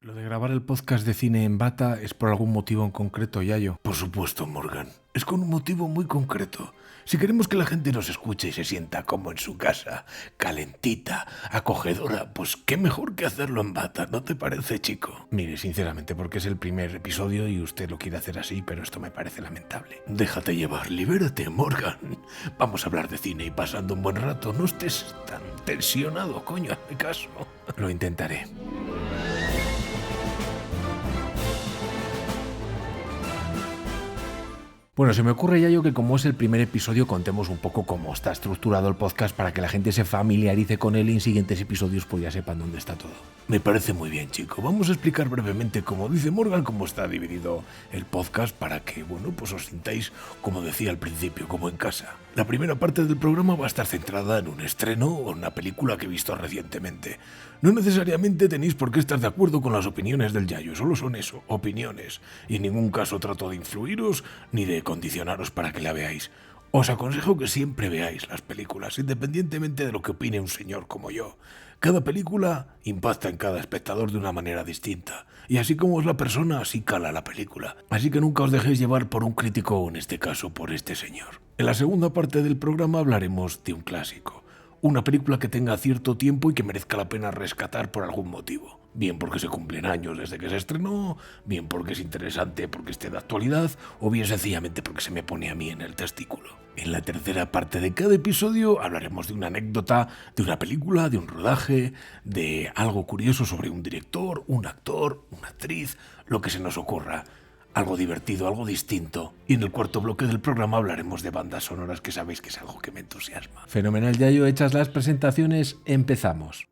Lo de grabar el podcast de cine en bata es por algún motivo en concreto, Yayo. Por supuesto, Morgan. Es con un motivo muy concreto. Si queremos que la gente nos escuche y se sienta como en su casa, calentita, acogedora, pues qué mejor que hacerlo en bata, ¿no te parece, chico? Mire, sinceramente, porque es el primer episodio y usted lo quiere hacer así, pero esto me parece lamentable. Déjate llevar, libérate, Morgan. Vamos a hablar de cine y pasando un buen rato. No estés tan tensionado, coño, hazme caso. Lo intentaré. Bueno, se me ocurre, Yayo, que como es el primer episodio contemos un poco cómo está estructurado el podcast para que la gente se familiarice con él y en siguientes episodios pues ya sepan dónde está todo. Me parece muy bien, chico. Vamos a explicar brevemente, como dice Morgan, cómo está dividido el podcast para que, pues os sintáis, como decía al principio, como en casa. La primera parte del programa va a estar centrada en un estreno o en una película que he visto recientemente. No necesariamente tenéis por qué estar de acuerdo con las opiniones del Yayo, solo son eso, opiniones. Y en ningún caso trato de influiros ni de condicionaros para que la veáis. Os aconsejo que siempre veáis las películas, independientemente de lo que opine un señor como yo. Cada película impacta en cada espectador de una manera distinta, y así como es la persona, así cala la película. Así que nunca os dejéis llevar por un crítico o en este caso por este señor. En la segunda parte del programa hablaremos de un clásico. Una película que tenga cierto tiempo y que merezca la pena rescatar por algún motivo. Bien porque se cumplen años desde que se estrenó, bien porque es interesante porque esté de actualidad, o bien sencillamente porque se me pone a mí en el testículo. En la tercera parte de cada episodio hablaremos de una anécdota, de una película, de un rodaje, de algo curioso sobre un director, un actor, una actriz, lo que se nos ocurra. Algo divertido, algo distinto. Y en el cuarto bloque del programa hablaremos de bandas sonoras, que sabéis que es algo que me entusiasma. Fenomenal, Yayo. Hechas las presentaciones, empezamos.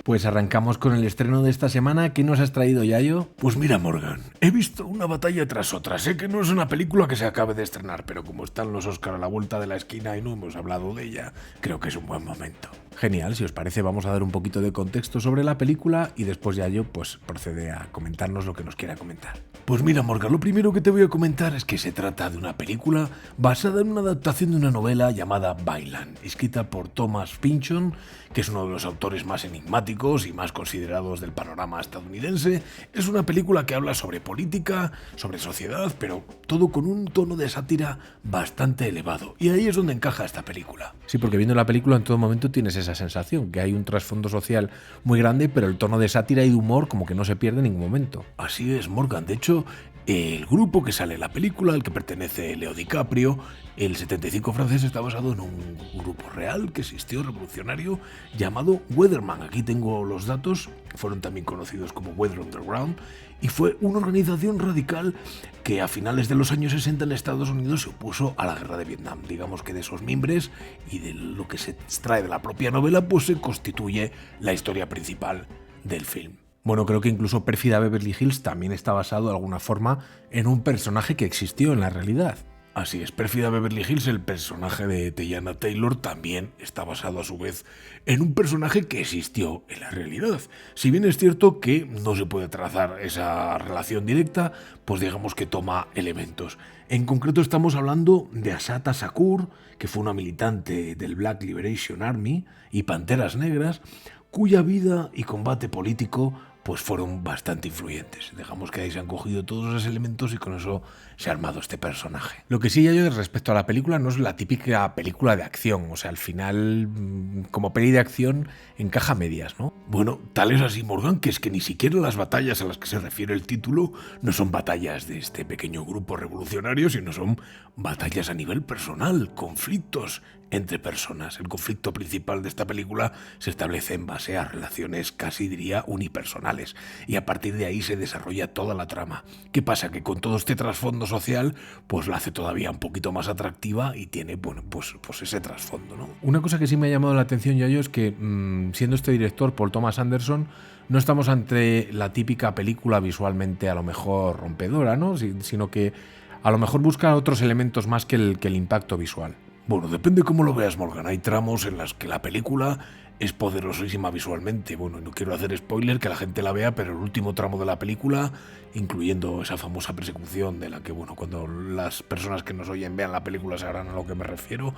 Pues arrancamos con el estreno de esta semana. ¿Qué nos has traído, Yayo? Pues mira, Morgan, he visto una batalla tras otra. Sé que no es una película que se acabe de estrenar, pero como están los Oscar a la vuelta de la esquina y no hemos hablado de ella, creo que es un buen momento. Genial, si os parece vamos a dar un poquito de contexto sobre la película y después Yayo pues procede a comentarnos lo que nos quiera comentar. Pues mira, Morgan, lo primero que te voy a comentar es que se trata de una película basada en una adaptación de una novela llamada Bailan, escrita por Thomas Pynchon, que es uno de los autores más enigmáticos y más considerados del panorama estadounidense. Es una película que habla sobre política, sobre sociedad, pero todo con un tono de sátira bastante elevado. Y ahí es donde encaja esta película. Sí, porque viendo la película en todo momento tienes esa sensación, que hay un trasfondo social muy grande, pero el tono de sátira y de humor como que no se pierde en ningún momento. Así es, Morgan. De hecho, el grupo que sale en la película, al que pertenece Leo DiCaprio, el 75 francés, está basado en un grupo real que existió, revolucionario, llamado Weatherman. Aquí tengo los datos, fueron también conocidos como Weather Underground, y fue una organización radical que a finales de los años 60 en Estados Unidos se opuso a la guerra de Vietnam. Digamos que de esos mimbres y de lo que se extrae de la propia novela, pues se constituye la historia principal del film. Bueno, creo que incluso Pérfida Beverly Hills también está basado de alguna forma en un personaje que existió en la realidad. Así es, Pérfida Beverly Hills, el personaje de Teyana Taylor, también está basado a su vez en un personaje que existió en la realidad. Si bien es cierto que no se puede trazar esa relación directa, pues digamos que toma elementos. En concreto estamos hablando de Assata Shakur, que fue una militante del Black Liberation Army y Panteras Negras, cuya vida y combate político pues fueron bastante influyentes. Digamos que ahí se han cogido todos esos elementos y con eso se ha armado este personaje. Lo que sí, yo respecto a la película no es la típica película de acción, o sea, al final como peli de acción encaja a medias, ¿no? Bueno, tal es así, Morgan, que es que ni siquiera las batallas a las que se refiere el título no son batallas de este pequeño grupo revolucionario, sino son batallas a nivel personal, conflictos entre personas. El conflicto principal de esta película se establece en base a relaciones casi diría unipersonales y a partir de ahí se desarrolla toda la trama. ¿Qué pasa? Que con todo este trasfondo social pues la hace todavía un poquito más atractiva y tiene pues ese trasfondo, ¿no? Una cosa que sí me ha llamado la atención, Yayo, es que siendo este director Paul Thomas Anderson no estamos ante la típica película visualmente a lo mejor rompedora, ¿no? Sino que a lo mejor busca otros elementos más que el impacto visual. Bueno, depende cómo lo veas, Morgan. Hay tramos en los que la película es poderosísima visualmente. Bueno, no quiero hacer spoiler, que la gente la vea, pero el último tramo de la película, incluyendo esa famosa persecución de la que, cuando las personas que nos oyen vean la película sabrán a lo que me refiero,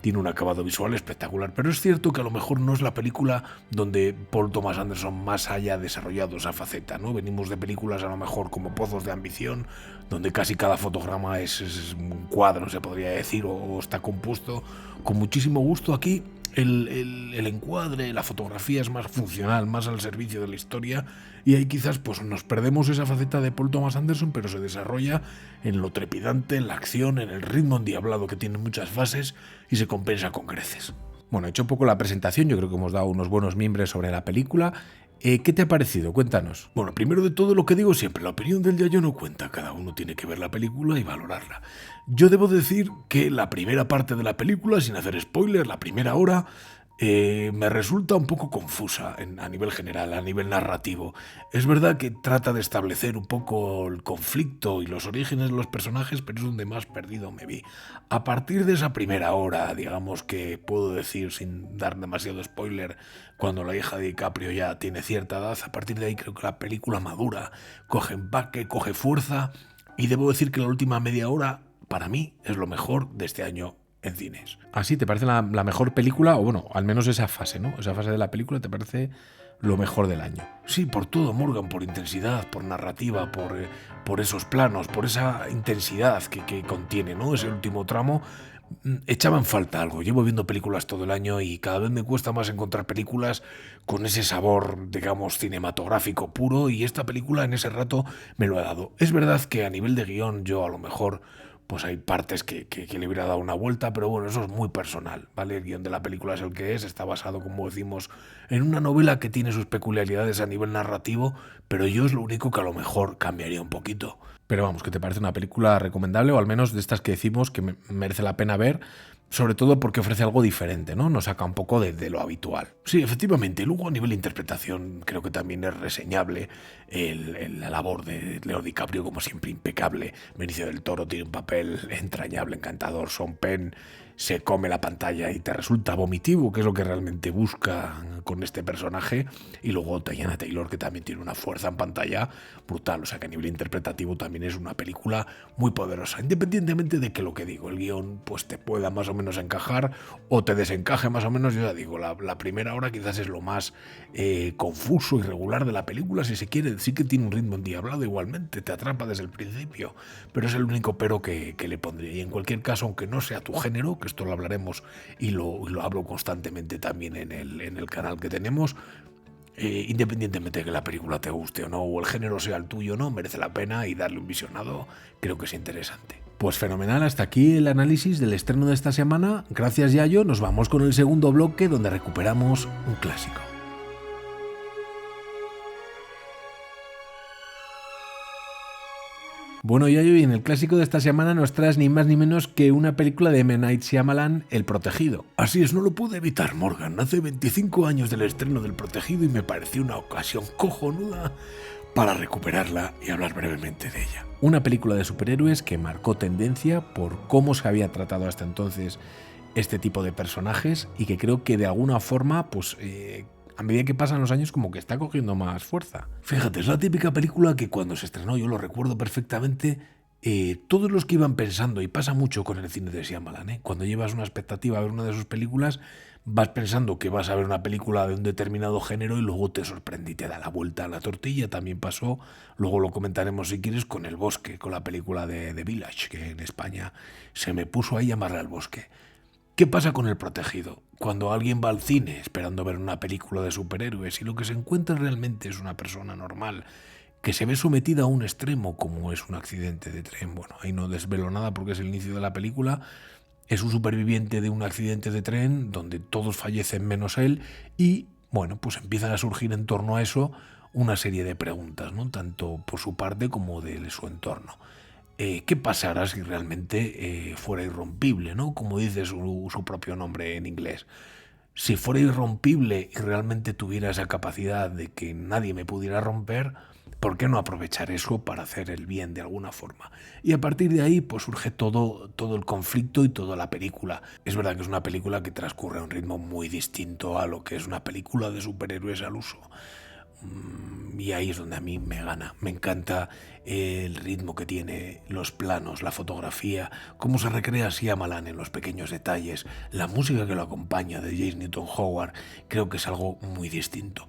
tiene un acabado visual espectacular, pero es cierto que a lo mejor no es la película donde Paul Thomas Anderson más haya desarrollado esa faceta, ¿no? Venimos de películas a lo mejor como Pozos de Ambición, donde casi cada fotograma es un cuadro, se podría decir, o está compuesto con muchísimo gusto. Aquí el encuadre, la fotografía es más funcional, más al servicio de la historia, y ahí quizás pues nos perdemos esa faceta de Paul Thomas Anderson, pero se desarrolla en lo trepidante, en la acción, en el ritmo endiablado que tiene muchas fases y se compensa con creces. Bueno, he hecho un poco la presentación, yo creo que hemos dado unos buenos mimbres sobre la película. ¿Qué te ha parecido? Cuéntanos. Bueno, primero de todo lo que digo siempre, la opinión del Yayo no cuenta, cada uno tiene que ver la película y valorarla. Yo debo decir que la primera parte de la película, sin hacer spoiler, la primera hora, me resulta un poco confusa a nivel general, a nivel narrativo. Es verdad que trata de establecer un poco el conflicto y los orígenes de los personajes, pero es donde más perdido me vi. A partir de esa primera hora, digamos que puedo decir sin dar demasiado spoiler, cuando la hija de DiCaprio ya tiene cierta edad, a partir de ahí creo que la película madura, coge empaque, coge fuerza, y debo decir que la última media hora, para mí, es lo mejor de este año en cines. ¿Así te parece la mejor película? O bueno, al menos esa fase, ¿no? Esa fase de la película te parece lo mejor del año. Sí, por todo, Morgan, por intensidad, por narrativa, por esos planos, por esa intensidad que contiene, ¿no? Ese último tramo. Echaba en falta algo. Llevo viendo películas todo el año y cada vez me cuesta más encontrar películas con ese sabor, digamos, cinematográfico puro, y esta película en ese rato me lo ha dado. Es verdad que a nivel de guión yo a lo mejor pues hay partes que le hubiera dado una vuelta, pero bueno, eso es muy personal, ¿vale? El guión de la película es el que es, está basado, como decimos, en una novela que tiene sus peculiaridades a nivel narrativo, pero yo es lo único que a lo mejor cambiaría un poquito. Pero vamos, que te parece una película recomendable, o al menos de estas que decimos que merece la pena ver, sobre todo porque ofrece algo diferente, ¿no? Nos saca un poco de lo habitual. Sí, efectivamente. Luego, a nivel de interpretación, creo que también es reseñable la labor de Leo DiCaprio, como siempre, impecable. Benicio del Toro tiene un papel entrañable, encantador. Sean Penn se come la pantalla y te resulta vomitivo, que es lo que realmente busca con este personaje. Y luego Teyana Taylor, que también tiene una fuerza en pantalla brutal. O sea que a nivel interpretativo también es una película muy poderosa, independientemente de que lo que digo, el guión pues te pueda más o menos encajar o te desencaje más o menos. Yo ya digo, la primera hora quizás es lo más confuso y regular de la película, si se quiere. Sí que tiene un ritmo endiablado igualmente, te atrapa desde el principio, pero es el único pero que le pondría. Y en cualquier caso, aunque no sea tu género, que esto lo hablaremos y lo hablo constantemente también en el canal que tenemos, independientemente de que la película te guste o no, o el género sea el tuyo o no, merece la pena, y darle un visionado creo que es interesante. Pues fenomenal, hasta aquí el análisis del estreno de esta semana. Gracias, Yayo. Nos vamos con el segundo bloque, donde recuperamos un clásico. Bueno, Yayo, y en el clásico de esta semana nos traes ni más ni menos que una película de M. Night Shyamalan, El Protegido. Así es, no lo pude evitar, Morgan. Hace 25 años del estreno del Protegido y me pareció una ocasión cojonuda para recuperarla y hablar brevemente de ella. Una película de superhéroes que marcó tendencia por cómo se había tratado hasta entonces este tipo de personajes, y que creo que de alguna forma, pues a medida que pasan los años, como que está cogiendo más fuerza. Fíjate, es la típica película que cuando se estrenó, yo lo recuerdo perfectamente, todos los que iban pensando, y pasa mucho con el cine de Shyamalan, cuando llevas una expectativa a ver una de sus películas, vas pensando que vas a ver una película de un determinado género y luego te sorprende y te da la vuelta a la tortilla. También pasó, luego lo comentaremos si quieres, con El Bosque, con la película de The Village, que en España se me puso ahí llamarla El Bosque. ¿Qué pasa con El Protegido? Cuando alguien va al cine esperando ver una película de superhéroes y lo que se encuentra realmente es una persona normal que se ve sometida a un extremo, como es un accidente de tren. Bueno, ahí no desvelo nada porque es el inicio de la película. Es un superviviente de un accidente de tren donde todos fallecen menos él, y bueno, pues empiezan a surgir en torno a eso una serie de preguntas, ¿no? Tanto por su parte como de su entorno. ¿Qué pasará si realmente fuera irrompible, ¿no? Como dice su propio nombre en inglés. Si fuera irrompible y realmente tuviera esa capacidad de que nadie me pudiera romper, ¿por qué no aprovechar eso para hacer el bien de alguna forma? Y a partir de ahí pues surge todo el conflicto y toda la película. Es verdad que es una película que transcurre a un ritmo muy distinto a lo que es una película de superhéroes al uso. Y ahí es donde a mí me gana. Me encanta el ritmo que tiene, los planos, la fotografía, cómo se recrea Shyamalan en los pequeños detalles, la música que lo acompaña de James Newton Howard. Creo que es algo muy distinto.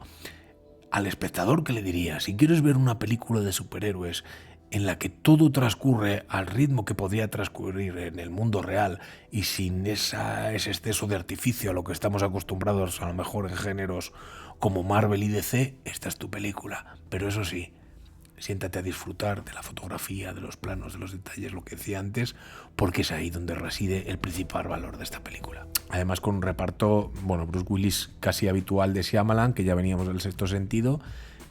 Al espectador, ¿qué le diría? Si quieres ver una película de superhéroes en la que todo transcurre al ritmo que podría transcurrir en el mundo real y sin ese exceso de artificio a lo que estamos acostumbrados a lo mejor en géneros como Marvel y DC, esta es tu película. Pero eso sí, siéntate a disfrutar de la fotografía, de los planos, de los detalles, lo que decía antes, porque es ahí donde reside el principal valor de esta película. Además con un reparto, Bruce Willis casi habitual de Shyamalan, que ya veníamos del Sexto Sentido,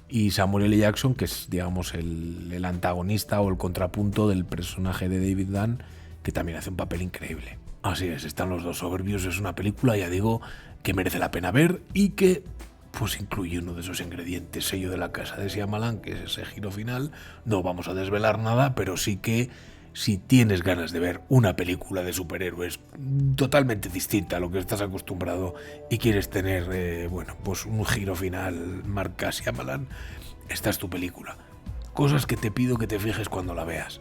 y Samuel L. Jackson, que es, digamos, el antagonista o el contrapunto del personaje de David Dunn, que también hace un papel increíble. Así es, están los dos soberbios, es una película, ya digo, que merece la pena ver y que pues incluye uno de esos ingredientes, sello de la casa de Shyamalan, que es ese giro final. No vamos a desvelar nada, pero sí que si tienes ganas de ver una película de superhéroes totalmente distinta a lo que estás acostumbrado y quieres tener, pues un giro final marca Shyamalan, esta es tu película. Cosas que te pido que te fijes cuando la veas.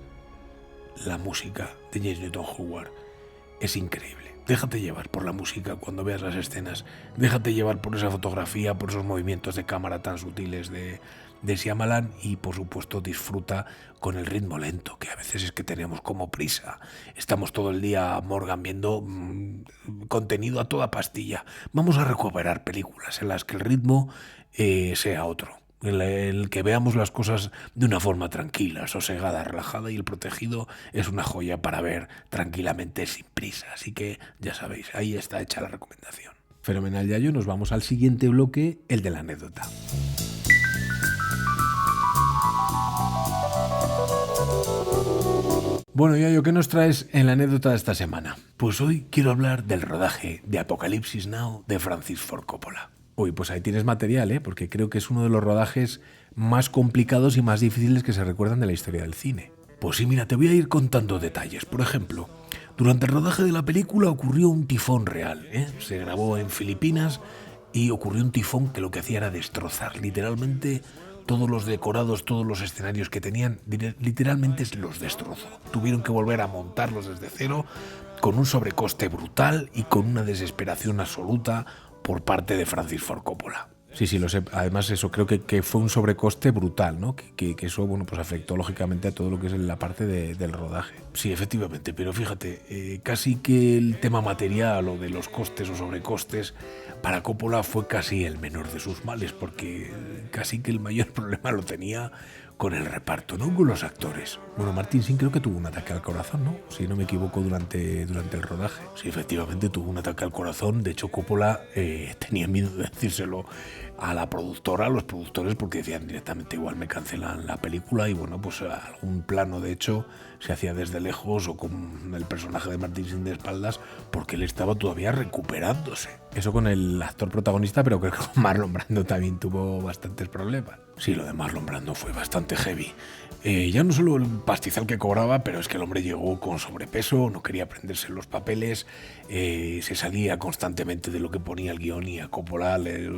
La música de James Newton Howard es increíble. Déjate llevar por la música cuando veas las escenas. Déjate llevar por esa fotografía, por esos movimientos de cámara tan sutiles de Shyamalan y, por supuesto, disfruta con el ritmo lento, que a veces es que tenemos como prisa. Estamos todo el día, Morgan, viendo contenido a toda pastilla. Vamos a recuperar películas en las que el ritmo sea otro. En el que veamos las cosas de una forma tranquila, sosegada, relajada, y El Protegido es una joya para ver tranquilamente sin prisa. Así que ya sabéis, ahí está hecha la recomendación. Fenomenal, Yayo. Nos vamos al siguiente bloque, el de la anécdota. Bueno, Yayo, ¿qué nos traes en la anécdota de esta semana? Pues hoy quiero hablar del rodaje de Apocalipsis Now de Francis Ford Coppola. Uy, pues ahí tienes material, porque creo que es uno de los rodajes más complicados y más difíciles que se recuerdan de la historia del cine. Pues sí, mira, te voy a ir contando detalles. Por ejemplo, durante el rodaje de la película ocurrió un tifón real. Se grabó en Filipinas y ocurrió un tifón que lo que hacía era destrozar literalmente todos los decorados, todos los escenarios que tenían, literalmente los destrozó. Tuvieron que volver a montarlos desde cero con un sobrecoste brutal y con una desesperación absoluta por parte de Francis Ford Coppola. Sí, lo sé. Además, eso creo que fue un sobrecoste brutal, ¿no? Que eso, pues afectó lógicamente a todo lo que es la parte del rodaje. Sí, efectivamente, pero fíjate, casi que el tema material o de los costes o sobrecostes para Coppola fue casi el menor de sus males, porque casi que el mayor problema lo tenía con el reparto, no con los actores. Bueno, Martin Sheen creo que tuvo un ataque al corazón, ¿no? Si no me equivoco, durante el rodaje. Sí, efectivamente tuvo un ataque al corazón. De hecho, Coppola tenía miedo de decírselo a la productora, a los productores, porque decían directamente igual me cancelan la película. Y bueno, pues algún plano de hecho se hacía desde lejos o con el personaje de Martin Sheen de espaldas, porque él estaba todavía recuperándose. Eso con el actor protagonista, pero creo que con Marlon Brando también tuvo bastantes problemas. Sí, lo de Marlon Brando fue bastante heavy. Ya no solo el pastizal que cobraba, pero es que el hombre llegó con sobrepeso, no quería aprenderse los papeles, se salía constantemente de lo que ponía el guión y a Coppola le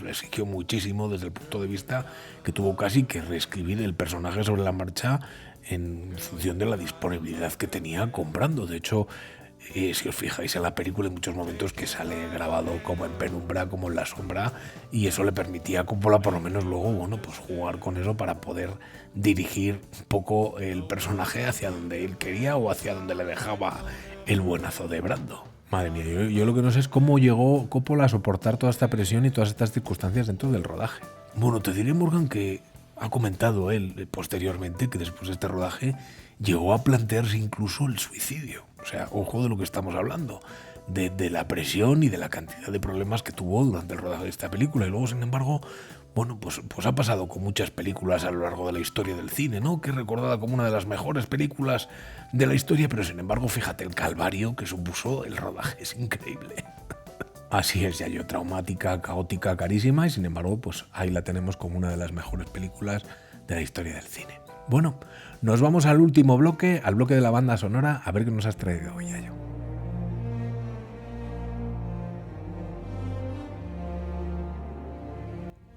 exigió muchísimo desde el punto de vista que tuvo casi que reescribir el personaje sobre la marcha en función de la disponibilidad que tenía comprando. De hecho, si os fijáis en la película, hay muchos momentos que sale grabado como en penumbra, como en la sombra, y eso le permitía a Coppola por lo menos luego, pues jugar con eso para poder dirigir un poco el personaje hacia donde él quería o hacia donde le dejaba el buenazo de Brando. Madre mía, yo lo que no sé es cómo llegó Coppola a soportar toda esta presión y todas estas circunstancias dentro del rodaje. Bueno, te diré, Morgan, que ha comentado él posteriormente que después de este rodaje llegó a plantearse incluso el suicidio. O sea, ojo de lo que estamos hablando, de la presión y de la cantidad de problemas que tuvo durante el rodaje de esta película. Y luego, sin embargo, pues ha pasado con muchas películas a lo largo de la historia del cine, ¿no? Que es recordada como una de las mejores películas de la historia, pero sin embargo, fíjate el calvario que supuso el rodaje, es increíble. Así es, Yayo, traumática, caótica, carísima, y sin embargo, pues ahí la tenemos como una de las mejores películas de la historia del cine. Bueno, nos vamos al último bloque, al bloque de la banda sonora, a ver qué nos has traído hoy, Yayo.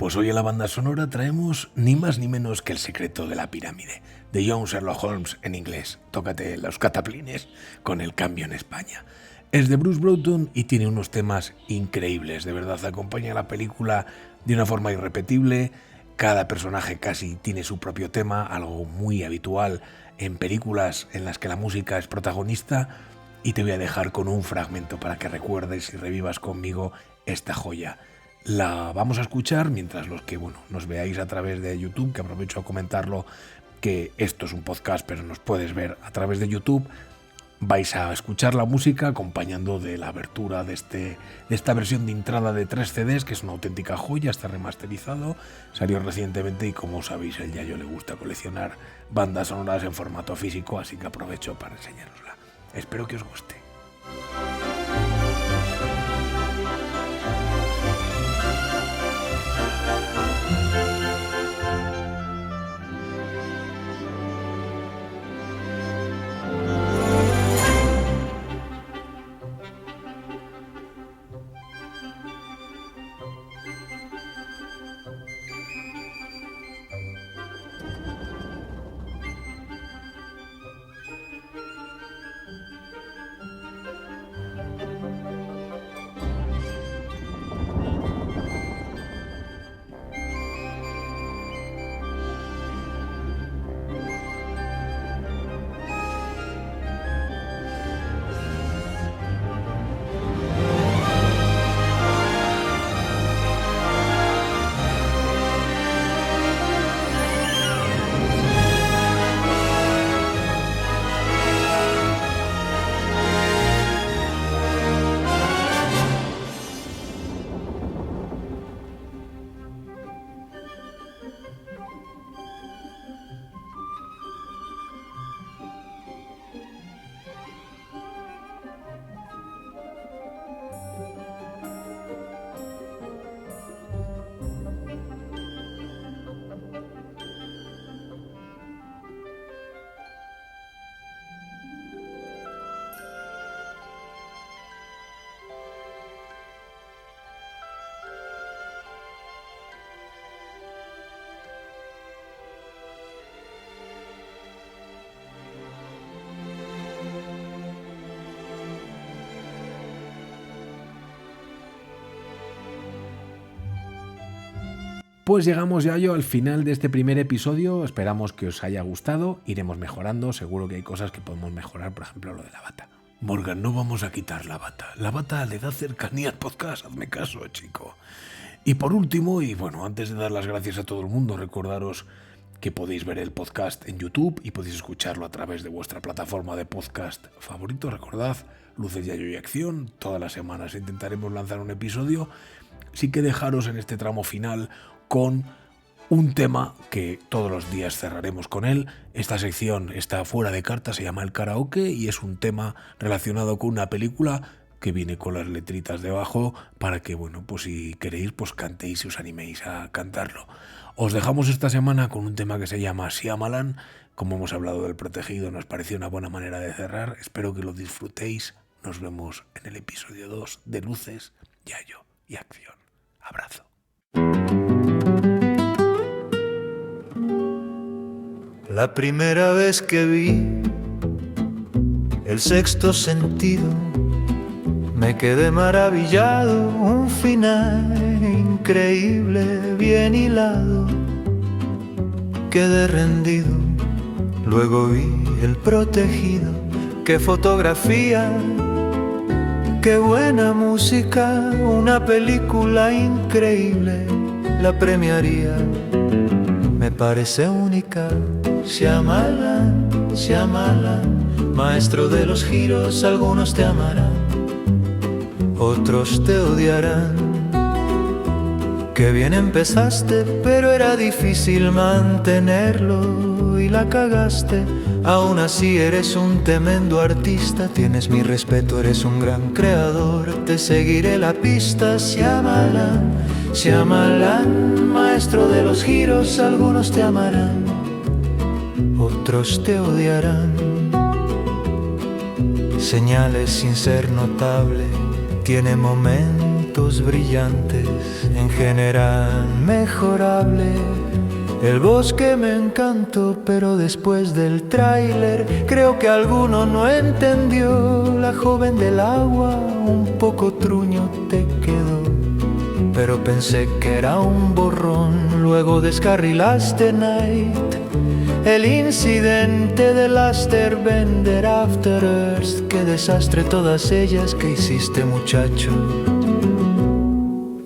Pues hoy en la banda sonora traemos ni más ni menos que El secreto de la pirámide, de John Sherlock Holmes en inglés. Tócate los cataplines con el cambio en España. Es de Bruce Broughton y tiene unos temas increíbles, de verdad acompaña a la película de una forma irrepetible. Cada personaje casi tiene su propio tema, algo muy habitual en películas en las que la música es protagonista, y te voy a dejar con un fragmento para que recuerdes y revivas conmigo esta joya. La vamos a escuchar mientras los que nos veáis a través de YouTube, que aprovecho a comentarlo, que esto es un podcast pero nos puedes ver a través de YouTube. Vais a escuchar la música acompañando de la abertura de esta versión de entrada de 3 CDs, que es una auténtica joya, está remasterizado, salió recientemente y como sabéis el Yayo le gusta coleccionar bandas sonoras en formato físico, así que aprovecho para enseñárosla. Espero que os guste. Pues llegamos ya al final de este primer episodio, esperamos que os haya gustado, iremos mejorando, seguro que hay cosas que podemos mejorar, por ejemplo lo de la bata. Morgan, no vamos a quitar la bata le da cercanía al podcast, hazme caso, chico. Y por último, y antes de dar las gracias a todo el mundo, recordaros que podéis ver el podcast en YouTube y podéis escucharlo a través de vuestra plataforma de podcast favorito, recordad, Luces, Yayo y Acción, todas las semanas intentaremos lanzar un episodio, sí que dejaros en este tramo final con un tema que todos los días cerraremos con él. Esta sección está fuera de carta, se llama El Karaoke y es un tema relacionado con una película que viene con las letritas debajo para que, si queréis, cantéis y os animéis a cantarlo. Os dejamos esta semana con un tema que se llama Shyamalan. Como hemos hablado del protegido, nos pareció una buena manera de cerrar. Espero que lo disfrutéis. Nos vemos en el episodio 2 de Luces, Yayo y Acción. Abrazo. La primera vez que vi El sexto sentido, me quedé maravillado, un final increíble, bien hilado. Quedé rendido, luego vi El protegido, qué fotografía, qué buena música, una película increíble, la premiaría, me parece única. Shyamalan, Shyamalan, maestro de los giros, algunos te amarán, otros te odiarán. Qué bien empezaste, pero era difícil mantenerlo y la cagaste. Aún así eres un tremendo artista, tienes mi respeto, eres un gran creador, te seguiré la pista. Shyamalan, Shyamalan, maestro de los giros, algunos te amarán, otros te odiarán. Señales sin ser notable, tiene momentos efectos brillantes, en general mejorable. El bosque me encantó, pero después del tráiler creo que alguno no entendió. La joven del agua un poco truño te quedó, pero pensé que era un borrón. Luego descarrilaste Night, el incidente del Asterbender After Earth. Qué desastre todas ellas que hiciste, muchacho.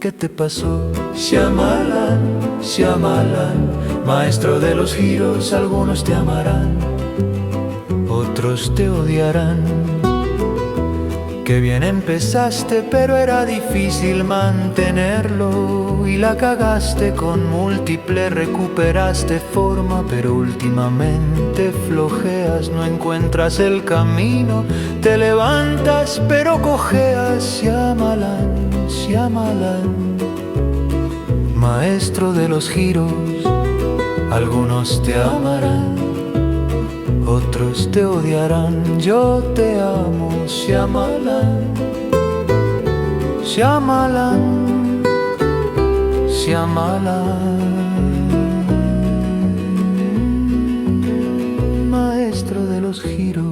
¿Qué te pasó? Shyamalan, Shyamalan, maestro de los giros. Algunos te amarán, otros te odiarán. Qué bien empezaste, pero era difícil mantenerlo. Y la cagaste con Múltiple, recuperaste forma, pero últimamente flojeas, no encuentras el camino. Te levantas, pero cojeas. Shyamalan, Shyamalan, maestro de los giros. Algunos te amarán, otros te odiarán. Yo te amo, Shyamalan, Shyamalan, Shyamalan, maestro de los giros.